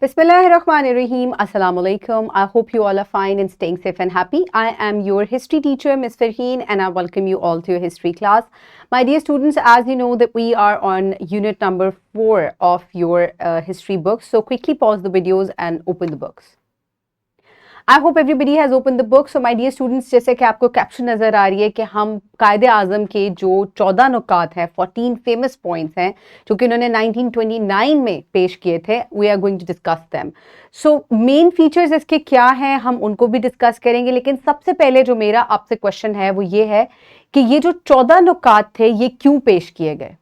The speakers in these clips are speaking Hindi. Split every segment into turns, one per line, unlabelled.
Bismillahirrahmanirrahim. Assalamu alaikum. I hope you all are fine and staying safe and happy. I am your history teacher, Ms. Farheen, and I welcome you all to your history class. My dear students, as you know that we are on unit number 4 of your history books. So quickly pause the videos and open the books. I hope everybody has open the book. So my dear students, जैसे कि आपको कैप्शन नज़र आ रही है कि हम कायदे आज़म के जो 14 नुकात हैं, 14 फेमस पॉइंट्स हैं जो कि उन्होंने 1929 में पेश किए थे, we are going to discuss them. So main features इसके क्या हैं हम उनको भी डिस्कस करेंगे, लेकिन सबसे पहले जो मेरा आपसे क्वेश्चन है वो ये है कि ये जो 14 नुकात थे ये क्यों पेश किए गए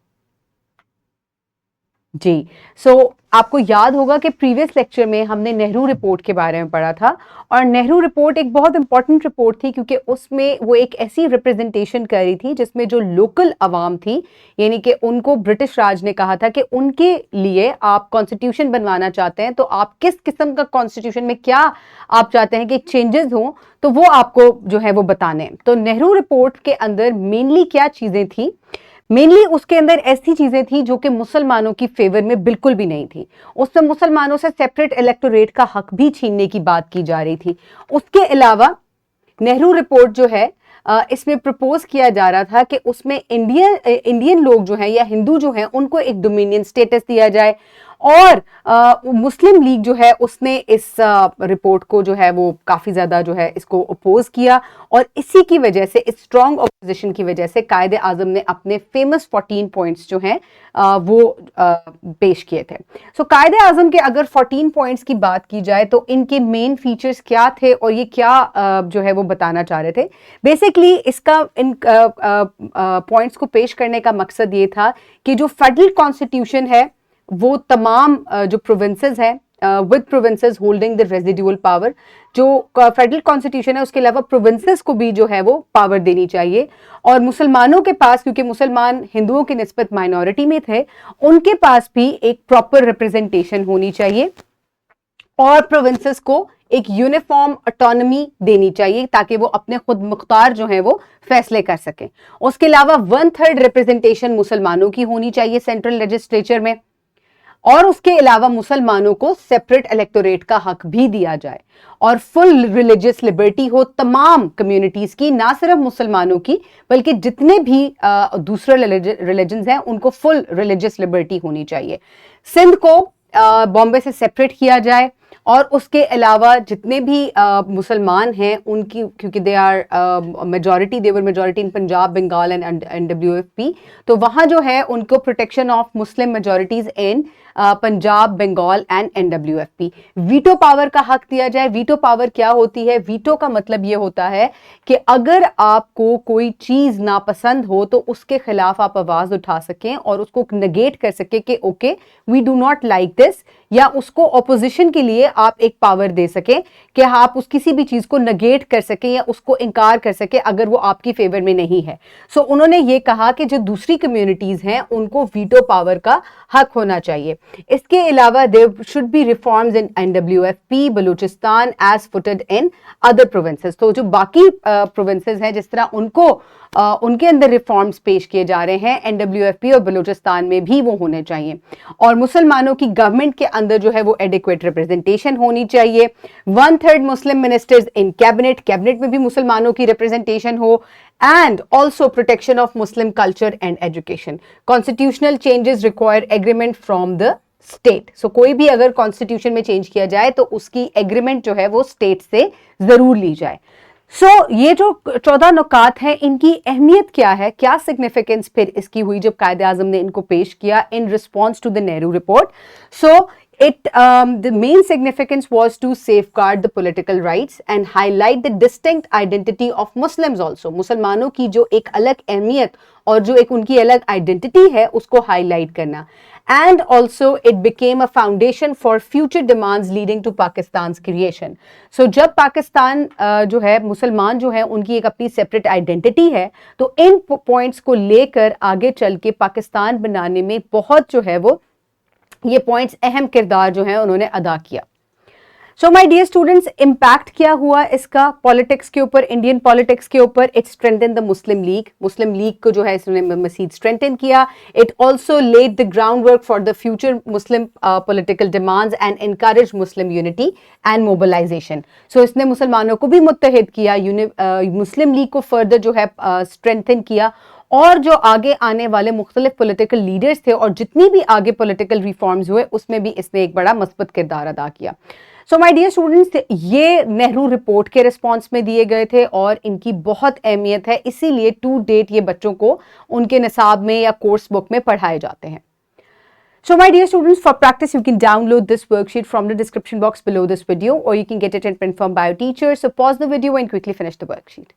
जी. सो आपको याद होगा कि प्रीवियस लेक्चर में हमने नेहरू रिपोर्ट के बारे में पढ़ा था, और नेहरू रिपोर्ट एक बहुत इंपॉर्टेंट रिपोर्ट थी क्योंकि उसमें वो एक ऐसी रिप्रेजेंटेशन कर रही थी जिसमें जो लोकल अवाम थी, यानी कि उनको ब्रिटिश राज ने कहा था कि उनके लिए आप कॉन्स्टिट्यूशन बनवाना चाहते हैं तो आप किस किस्म का कॉन्स्टिट्यूशन में क्या आप चाहते हैं कि चेंजेस हों, तो वो आपको जो है वो बताने. तो नेहरू रिपोर्ट के अंदर मेनली क्या चीजें थी, मेनली उसके अंदर ऐसी चीजें थी जो कि मुसलमानों की फेवर में बिल्कुल भी नहीं थी. उसमें मुसलमानों से सेपरेट इलेक्टोरेट का हक भी छीनने की बात की जा रही थी. उसके अलावा नेहरू रिपोर्ट जो है इसमें प्रपोज किया जा रहा था कि उसमें इंडियन लोग जो हैं या हिंदू जो हैं उनको एक डोमिनियन स्टेटस दिया जाए, और मुस्लिम लीग जो है उसने इस रिपोर्ट को जो है वो काफ़ी ज़्यादा जो है इसको अपोज किया, और इसी की वजह से, इस स्ट्रॉन्ग अपोजिशन की वजह से कायदे आज़म ने अपने फेमस 14 पॉइंट्स जो हैं वो पेश किए थे. सो कायदे आज़म के अगर 14 पॉइंट्स की बात की जाए तो इनके मेन फीचर्स क्या थे और ये क्या जो है वो बताना चाह रहे थे. बेसिकली इसका इन पॉइंट्स को पेश करने का मकसद ये था कि जो फेडरल कॉन्स्टिट्यूशन है वो तमाम जो प्रोविंसेस हैं with provinces holding the residual power, जो फेडरल कॉन्स्टिट्यूशन है उसके अलावा प्रोविंसेस को भी जो है वो पावर देनी चाहिए, और मुसलमानों के पास, क्योंकि मुसलमान हिंदुओं की निस्बत माइनॉरिटी में थे, उनके पास भी एक प्रॉपर रिप्रेजेंटेशन होनी चाहिए, और प्रोविंसेस को एक यूनिफॉर्म ऑटोनॉमी देनी चाहिए ताकि वो अपने खुद मुख्तार जो है वो फैसले कर सकें. उसके अलावा 1/3 रिप्रेजेंटेशन मुसलमानों की होनी चाहिए सेंट्रल लेजिस्लेचर में, और उसके अलावा मुसलमानों को सेपरेट इलेक्टोरेट का हक भी दिया जाए, और फुल रिलीजियस लिबर्टी हो तमाम कम्युनिटीज की, ना सिर्फ मुसलमानों की बल्कि जितने भी दूसरे रिलीजन्स हैं उनको फुल रिलीजियस लिबर्टी होनी चाहिए. सिंध को बॉम्बे से सेपरेट किया जाए, और उसके अलावा जितने भी मुसलमान हैं उनकी, क्योंकि they are majority, their majority in Punjab, Bengal and NWFP, तो वहाँ जो है उनको protection of Muslim majorities in Punjab, Bengal and NWFP. Veto power का हक दिया जाए. वीटो पावर क्या होती है? वीटो का मतलब ये होता है कि अगर आपको कोई चीज़ नापसंद हो तो उसके खिलाफ आप आवाज़ उठा सकें और उसको नेगेट कर सकें कि okay we do not like this, या उसको ऑपोजिशन के लिए आप एक पावर दे सकें कि आप उस किसी भी चीज़ को नेगेट कर सकें या उसको इनकार कर सकें अगर वो आपकी फेवर में नहीं है. सो उन्होंने ये कहा कि जो दूसरी कम्युनिटीज़ हैं उनको वीटो पावर का हक होना चाहिए. इसके अलावा there should be reforms in NWFP, Balochistan as footed in other provinces. तो जो बाकी प्रोविंसेस हैं जिस तरह उनको उनके अंदर रिफॉर्म्स पेश किए जा रहे हैं, NWFP और बलूचिस्तान में भी वो होने चाहिए, और मुसलमानों की गवर्नमेंट के अंदर जो है वो एडिक्वेट रिप्रेजेंटेशन होनी चाहिए. 1/3 मुस्लिम मिनिस्टर्स इन कैबिनेट, कैबिनेट में भी मुसलमानों की रिप्रेजेंटेशन हो, and also protection of Muslim culture and education. Constitutional changes require agreement from the state. So कोई भी अगर कॉन्स्टिट्यूशन में चेंज किया जाए तो उसकी एग्रीमेंट जो है वो स्टेट से जरूर ली जाए. ये जो 14 नुकात हैं इनकी अहमियत क्या है, क्या सिग्निफिकेंस फिर इसकी हुई जब कायदे आज़म ने इनको पेश किया in response to the Nehru report. The main significance was to safeguard the political rights and highlight the distinct identity of Muslims also. मुसलमानों की जो एक अलग अहमियत और जो एक उनकी अलग आइडेंटिटी है उसको हाईलाइट करना. And also it became a foundation for future demands leading to Pakistan's creation. So जब पाकिस्तान जो है, मुसलमान जो है उनकी एक अपनी सेपरेट आइडेंटिटी है, तो इन पॉइंट्स को लेकर आगे चल के पाकिस्तान बनाने में बहुत जो है वो ये पॉइंट्स अहम किरदार जो है उन्होंने अदा किया. So my dear students, impact क्या हुआ इसका पॉलिटिक्स के ऊपर, इंडियन पॉलिटिक्स के ऊपर? It strengthen the Muslim League को जो है इसने मजीद स्ट्रेंथन किया. It also led the ground work for the future Muslim political demands and encourage Muslim unity and mobilization. So इसने मुसलमानों को भी मुत्तहिद किया, मुस्लिम लीग को फर्दर जो है स्ट्रेंथन किया, और जो आगे आने वाले मुख्तलिफ पॉलिटिकल लीडर्स थे और जितनी भी आगे पॉलिटिकल रिफॉर्म्स हुए उसमें भी इसने एक बड़ा मस्बत किरदार अदा किया. सो माय डियर स्टूडेंट्स, ये नेहरू रिपोर्ट के रिस्पॉन्स में दिए गए थे और इनकी बहुत अहमियत है, इसीलिए टू डेट ये बच्चों को उनके निसाब में या कोर्स बुक में पढ़ाए जाते हैं. So my dear students, for practice you can download this worksheet from the description box below this video, or you can get it in print from bio teacher. So pause the video and quickly finish the worksheet.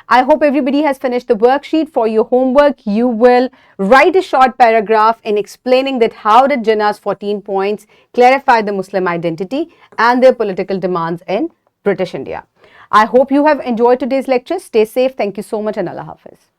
I hope everybody has finished the worksheet. For your homework, you will write a short paragraph in explaining that how did Jinnah's 14 points clarify the Muslim identity and their political demands in British India. I hope you have enjoyed today's lecture. Stay safe. Thank you so much and Allah Hafiz.